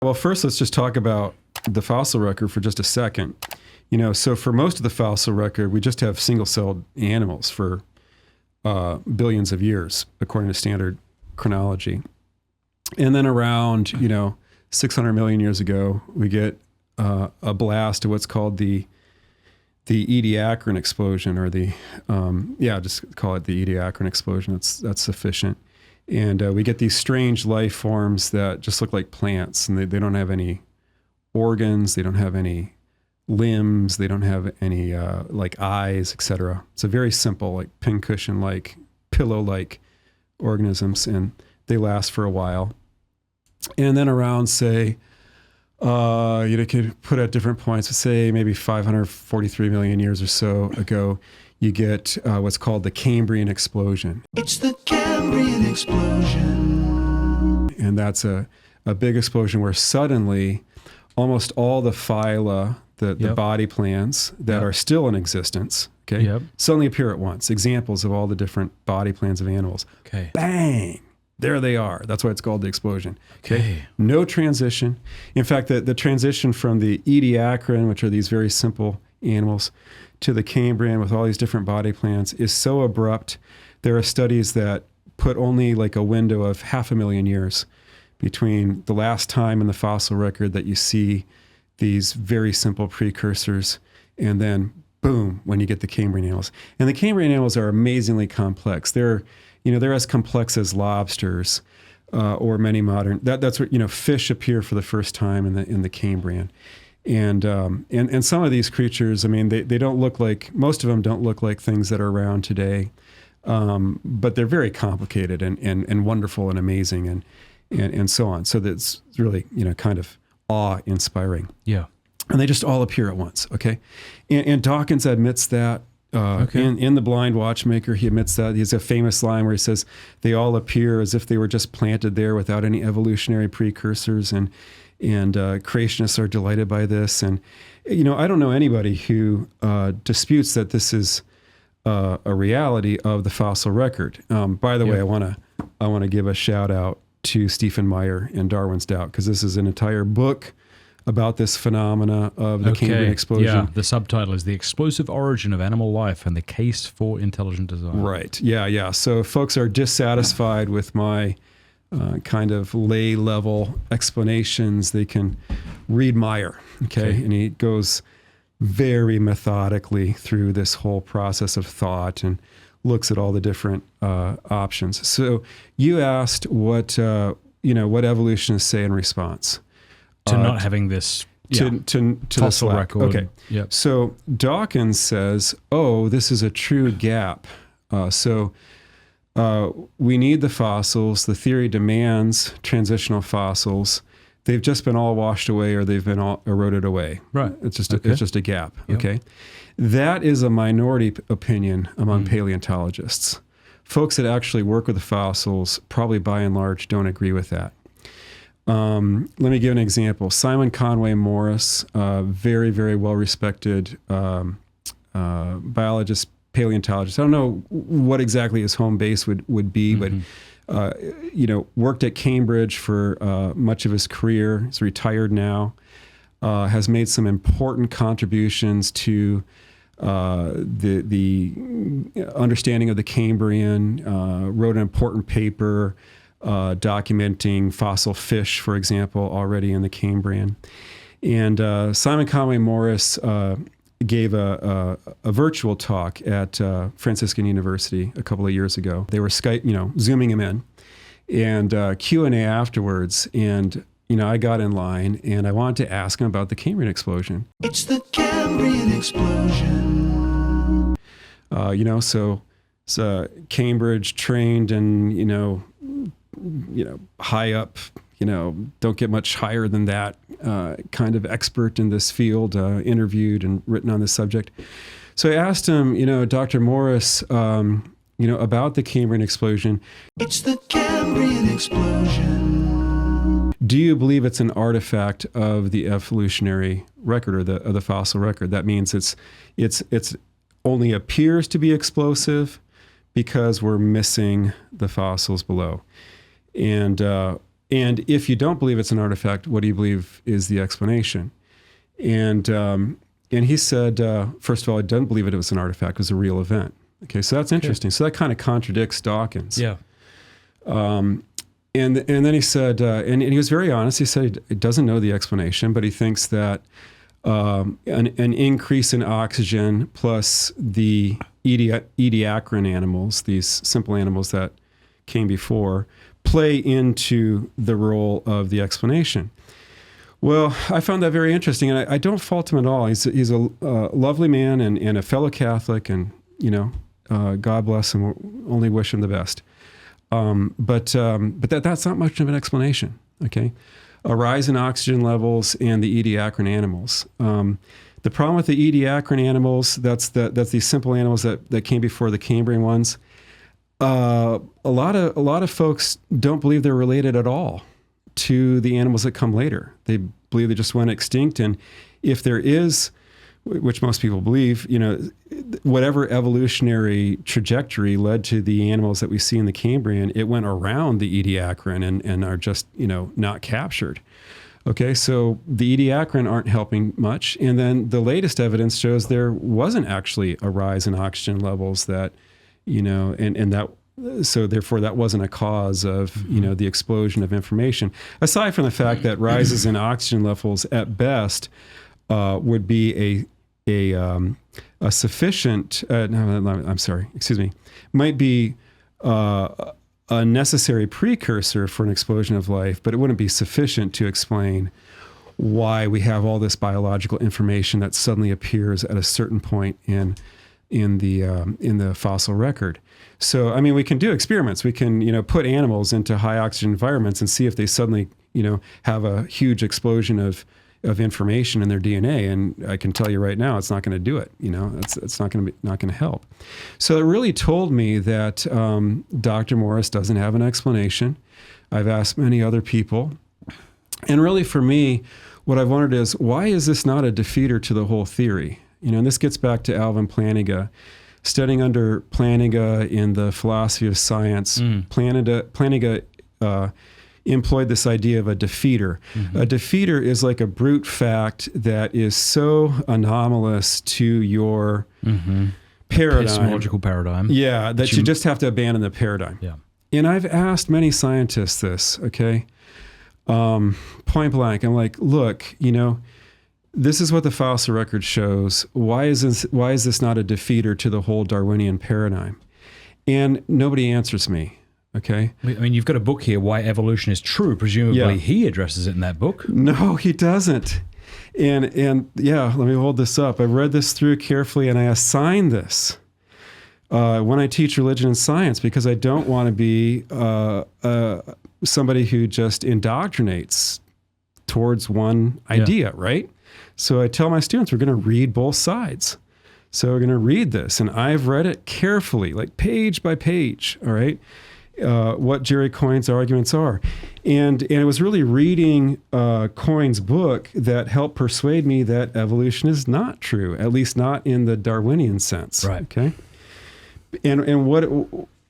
Well, first, let's just talk about the fossil record for just a second. So for most of the fossil record, we just have single-celled animals for billions of years, according to standard chronology. And then around, 600 million years ago, we get a blast of what's called the Ediacaran explosion, or just call it the Ediacaran explosion. That's sufficient. And we get these strange life forms that just look like plants, and they don't have any organs, they don't have any limbs, they don't have any like eyes, etc. It's a very simple, like pincushion-like, pillow-like organisms, and they last for a while. And then around, say, you could put at different points, say maybe 543 million years or so ago, you get what's called the Cambrian explosion. It's the Cambrian explosion. And that's a big explosion where suddenly almost all the phyla, the body plans that are still in existence, suddenly appear at once. Examples of all the different body plans of animals. Okay. Bang! There they are. That's why it's called the explosion. Okay. No transition. In fact, the transition from the Ediacaran, which are these very simple animals, to the Cambrian with all these different body plans is so abrupt. There are studies that put only like a window of 500,000 years between the last time in the fossil record that you see these very simple precursors, and then boom, when you get the Cambrian animals. And the Cambrian animals are amazingly complex. They're as complex as lobsters, or many modern. That's what fish appear for the first time in the Cambrian, and some of these creatures. I mean, they don't look like, most of them don't look like things that are around today, but they're very complicated and wonderful and amazing and so on. So that's really kind of awe-inspiring. Yeah, and they just all appear at once. Okay, and Dawkins admits that. In The Blind Watchmaker, he admits that. He has a famous line where he says, they all appear as if they were just planted there without any evolutionary precursors, and creationists are delighted by this. And, I don't know anybody who disputes that this is a reality of the fossil record. By the way, I want to give a shout out to Stephen Meyer and Darwin's Doubt, because this is an entire book about this phenomena of the Cambrian explosion. Yeah, the subtitle is The Explosive Origin of Animal Life and the Case for Intelligent Design. Right, yeah. So if folks are dissatisfied with my kind of lay-level explanations, they can read Meyer, okay? And he goes very methodically through this whole process of thought and looks at all the different options. So you asked what evolutionists say in response. To not having this to fossil this record. Okay. Yep. So Dawkins says, this is a true gap. We need the fossils. The theory demands transitional fossils. They've just been all washed away, or they've been all eroded away. Right. It's just a gap. Yep. Okay. That is a minority opinion among paleontologists. Folks that actually work with the fossils probably by and large don't agree with that. Let me give an example. Simon Conway Morris, very, very well-respected biologist, paleontologist. I don't know what exactly his home base would be, but worked at Cambridge for much of his career. He's retired now. Has made some important contributions to the understanding of the Cambrian. Wrote an important paper documenting fossil fish, for example, already in the Cambrian. And Simon Conway Morris gave a virtual talk at Franciscan University a couple of years ago. They were Zooming him in, and Q&A afterwards. And I got in line, and I wanted to ask him about the Cambrian explosion. It's the Cambrian explosion. So it's Cambridge trained and high up, don't get much higher than that, kind of expert in this field, interviewed and written on this subject. So I asked him, Dr. Morris, about the Cambrian explosion. It's the Cambrian explosion. Do you believe it's an artifact of the evolutionary record, or the fossil record? That means it's only appears to be explosive because we're missing the fossils below. And And if you don't believe it's an artifact, what do you believe is the explanation? And he said, first of all, I don't believe it was an artifact; it was a real event. Okay, so that's interesting. So that kind of contradicts Dawkins. Yeah. And then he said, and he was very honest. He said he doesn't know the explanation, but he thinks that an increase in oxygen plus the ediacaran animals, these simple animals that came before, play into the role of the explanation. Well, I found that very interesting, and I don't fault him at all. He's a lovely man and a fellow Catholic, and God bless him. We'll only wish him the best. But that's not much of an explanation. Okay, a rise in oxygen levels and the ediacaran animals. The problem with the ediacaran animals, that's these simple animals that came before the Cambrian ones. A lot of folks don't believe they're related at all to the animals that come later. They believe they just went extinct, and if there is, which most people believe, whatever evolutionary trajectory led to the animals that we see in the Cambrian, it went around the ediacaran and are just, not captured. Okay, so the ediacaran aren't helping much. And then the latest evidence shows there wasn't actually a rise in oxygen levels that, and that, so therefore that wasn't a cause of, the explosion of information. Aside from the fact that rises in oxygen levels at best would be a sufficient, might be a necessary precursor for an explosion of life, but it wouldn't be sufficient to explain why we have all this biological information that suddenly appears at a certain point in the fossil record. So, we can do experiments. We can, put animals into high oxygen environments and see if they suddenly, have a huge explosion of information in their DNA, and I can tell you right now, it's not going to do it. It's not going to help. So it really told me that Dr. Morris doesn't have an explanation. I've asked many other people, and really for me, what I've wondered is, why is this not a defeater to the whole theory? And this gets back to Alvin Plantinga. Studying under Plantinga in the philosophy of science, Plantinga employed this idea of a defeater. Mm-hmm. A defeater is like a brute fact that is so anomalous to your paradigm. Epistemological paradigm. Yeah, that you just have to abandon the paradigm. Yeah. And I've asked many scientists this, okay? Point blank. I'm like, look, this is what the fossil record shows. Why is this not a defeater to the whole Darwinian paradigm? And nobody answers me. Okay. You've got a book here, Why Evolution is True. Presumably he addresses it in that book. No, he doesn't. And let me hold this up. I read this through carefully, and I assign this when I teach religion and science, because I don't want to be somebody who just indoctrinates towards one idea, right? So I tell my students, we're going to read both sides. So we're going to read this, and I've read it carefully, like page by page, all right? What Jerry Coyne's arguments are. And it was really reading Coyne's book that helped persuade me that evolution is not true, at least not in the Darwinian sense. Right. Okay. And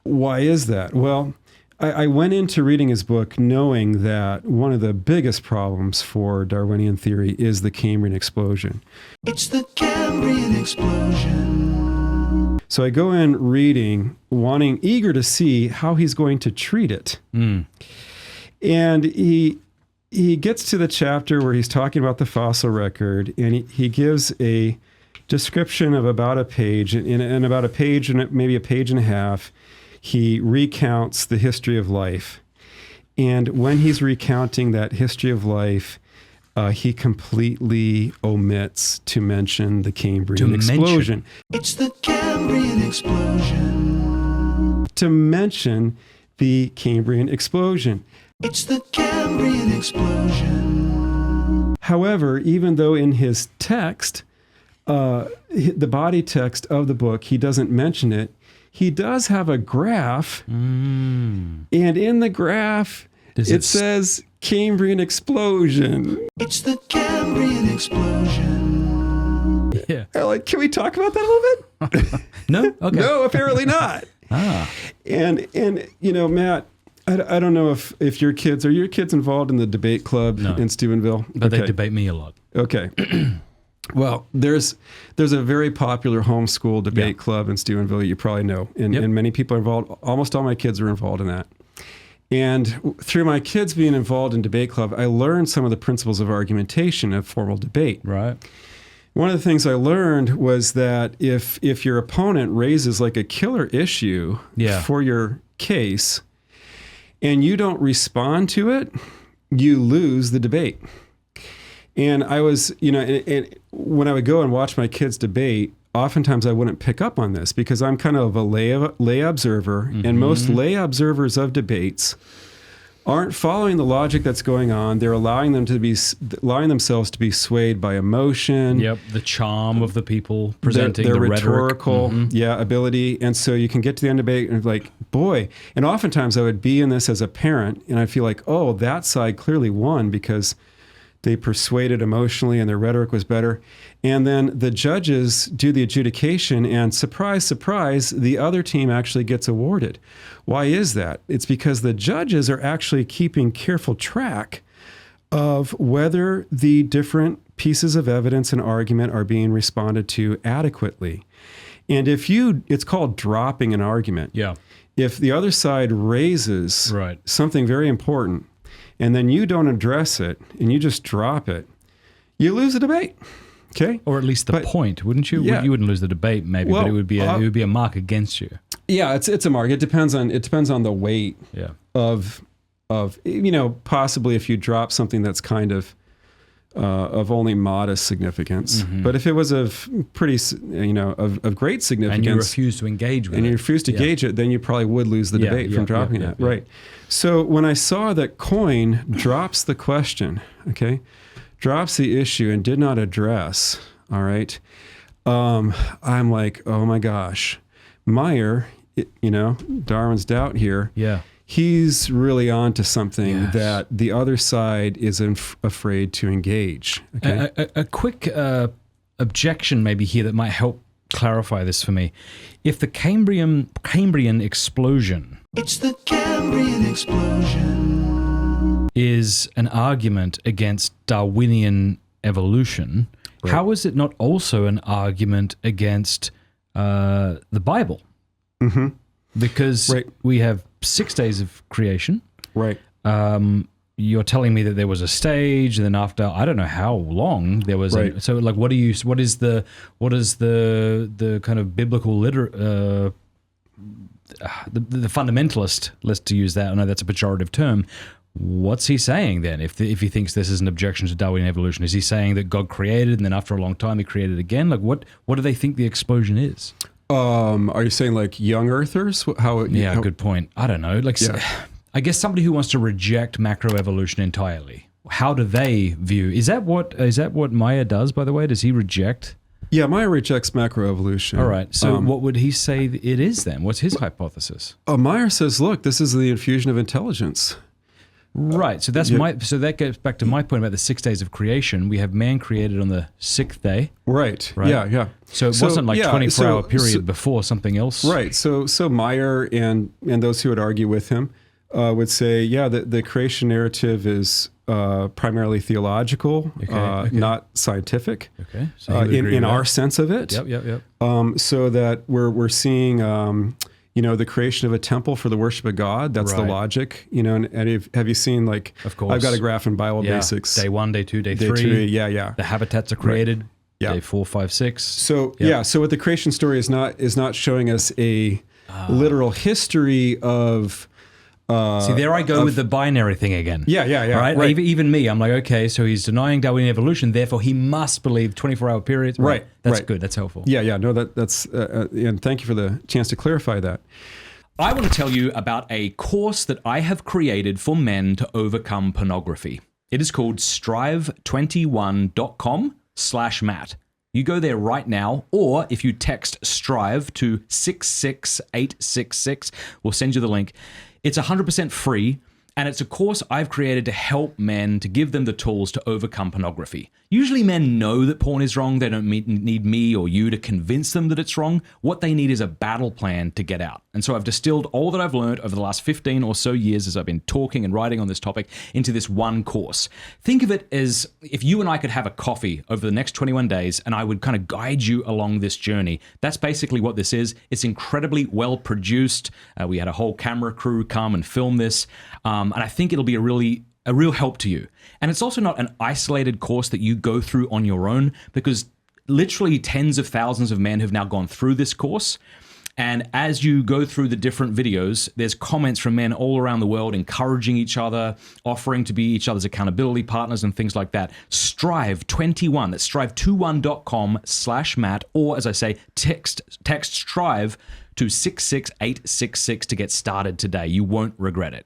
why is that? Well, I went into reading his book knowing that one of the biggest problems for Darwinian theory is the Cambrian explosion. It's the Cambrian explosion. So I go in reading, eager to see how he's going to treat it. And he gets to the chapter where he's talking about the fossil record, and he gives a description of about a page, and about a page and maybe a page and a half, he recounts the history of life. And when he's recounting that history of life, he completely omits to mention the Cambrian explosion. It's the Cambrian explosion. To mention the Cambrian explosion. It's the Cambrian explosion. However, even though in his text, the body text of the book, he doesn't mention it, he does have a graph. And in the graph, it says Cambrian explosion. It's the Cambrian explosion. Yeah. Can we talk about that a little bit? No? Okay. No, apparently not. Ah. And Matt, I don't know if your kids, are your kids involved in the debate club in Steubenville? But they debate me a lot. Okay. Well, there's a very popular homeschool debate club in Steubenville you probably know, and many people are involved. Almost all my kids are involved in that. And through my kids being involved in debate club, I learned some of the principles of argumentation of formal debate. Right. One of the things I learned was that if your opponent raises like a killer issue for your case and you don't respond to it, you lose the debate. And I was, and when I would go and watch my kids debate, oftentimes I wouldn't pick up on this because I'm kind of a lay observer, and most lay observers of debates aren't following the logic that's going on. They're allowing themselves to be swayed by emotion. Yep, the charm of the people presenting their the rhetorical rhetoric. Ability. And so you can get to the end of the debate and like, boy, and oftentimes I would be in this as a parent and I feel like, oh, that side clearly won because they persuaded emotionally and their rhetoric was better. And then the judges do the adjudication and surprise, surprise, the other team actually gets awarded. Why is that? It's because the judges are actually keeping careful track of whether the different pieces of evidence and argument are being responded to adequately. And it's called dropping an argument. Yeah. If the other side raises something very important, and then you don't address it, and you just drop it, you lose the debate. Okay, or at least the point, wouldn't you? Yeah. You wouldn't lose the debate, maybe, but it would be a mark against you. Yeah, it's a mark. It depends on the weight of possibly if you drop something that's kind of only modest significance. But if it was of pretty of great significance, and you refuse to engage with it, and you refuse to engage it, then you probably would lose the debate from dropping it. Right. So when I saw that Coyne drops the question, drops the issue and did not address, all right, I'm like, oh my gosh, Meyer, Darwin's doubt here. Yeah. He's really on to something that the other side isn't afraid to engage. Okay? A quick objection maybe here that might help clarify this for me. If the Cambrian explosion... It's the Cambrian explosion. ...is an argument against Darwinian evolution, how is it not also an argument against the Bible? Mm-hmm. Because we have 6 days of creation. Right. You're telling me that there was a stage, and then after I don't know how long there was. So, like, what is the kind of biblical the fundamentalist? Let's to use that. I know that's a pejorative term. What's he saying then? If he thinks this is an objection to Darwinian evolution, is he saying that God created and then after a long time he created again? Like, what do they think the explosion is? Are you saying like young earthers? Good point. I don't know. I guess somebody who wants to reject macroevolution entirely. How do they view? Is that what Meyer does? By the way, does he reject? Yeah, Meyer rejects macroevolution. All right. So what would he say it is then? What's his hypothesis? Meyer says, look, this is the infusion of intelligence. Right. So so that gets back to my point about the 6 days of creation. We have man created on the 6th day. Right. Yeah. So it wasn't like 24-hour period before something else. Right. So Meyer and those who would argue with him would say, the creation narrative is primarily theological, not scientific. Okay. So in our sense of it. Yep. So that we're seeing. The creation of a temple for the worship of God. That's the logic. And have you seen, like, of course. I've got a graph in Bible Basics. Day 1, day 2, day 3. Yeah. The habitats are created. Right. Yeah. Day 4, 5, 6. So, so what the creation story is not showing us a literal history of... See, there I go with the binary thing again. Yeah. Right? Even me, I'm like, okay, so he's denying Darwinian evolution, therefore he must believe 24-hour periods. Right. That's good. That's helpful. Yeah. No, that's and thank you for the chance to clarify that. I want to tell you about a course that I have created for men to overcome pornography. It is called strive21.com/Matt. You go there right now, or if you text STRIVE to 66866, we'll send you the link. It's 100% free, and it's a course I've created to help men, to give them the tools to overcome pornography. Usually men know that porn is wrong. They don't need me or you to convince them that it's wrong. What they need is a battle plan to get out. And so I've distilled all that I've learned over the last 15 or so years as I've been talking and writing on this topic into this one course. Think of it as if you and I could have a coffee over the next 21 days and I would kind of guide you along this journey. That's basically what this is. It's incredibly well produced. We had a whole camera crew come and film this. And I think it'll be a real help to you. And it's also not an isolated course that you go through on your own, because literally tens of thousands of men have now gone through this course. And as you go through the different videos, there's comments from men all around the world encouraging each other, offering to be each other's accountability partners and things like that. Strive21, that's strive21.com/Matt, or as I say, text Strive to 66866 to get started today. You won't regret it.